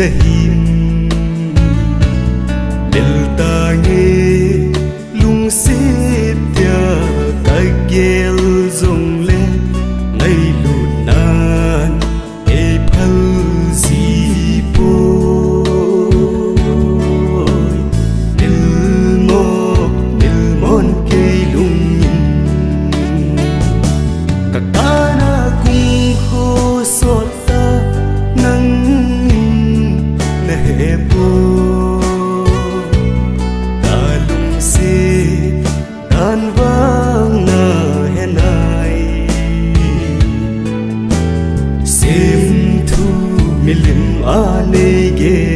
him del ta nghe lung xếp tia cái gel rong lên ngay lụt nan e phal gì bôi del mon cây lung nhìn cả ta na cùng khô sốt ta nắng nè bôi ta lung xếp đàn vang na hen ai xem thu milim ane ge